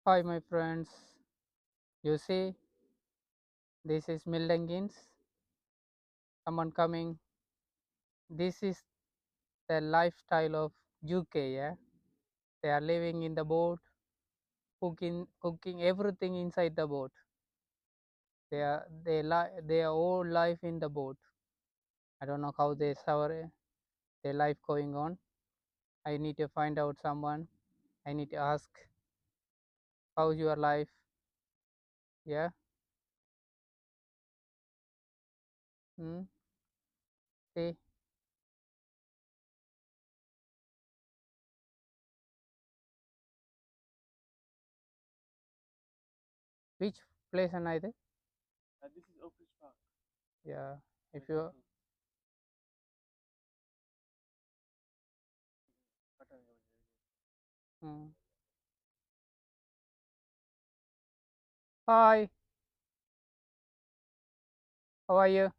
Hi, my friends. You see, this is Mildengins. Someone coming. This is the lifestyle of UK. Yeah, they are living in the boat, cooking everything inside the boat. Their whole life in the boat. I don't know how they suffer their life going on. I need to find out someone. I need to ask, how's your life? Yeah. Hmm. See which place and I. This is Oak Ridge Park. Yeah. If Wait, you. Hmm. Hi. How are you?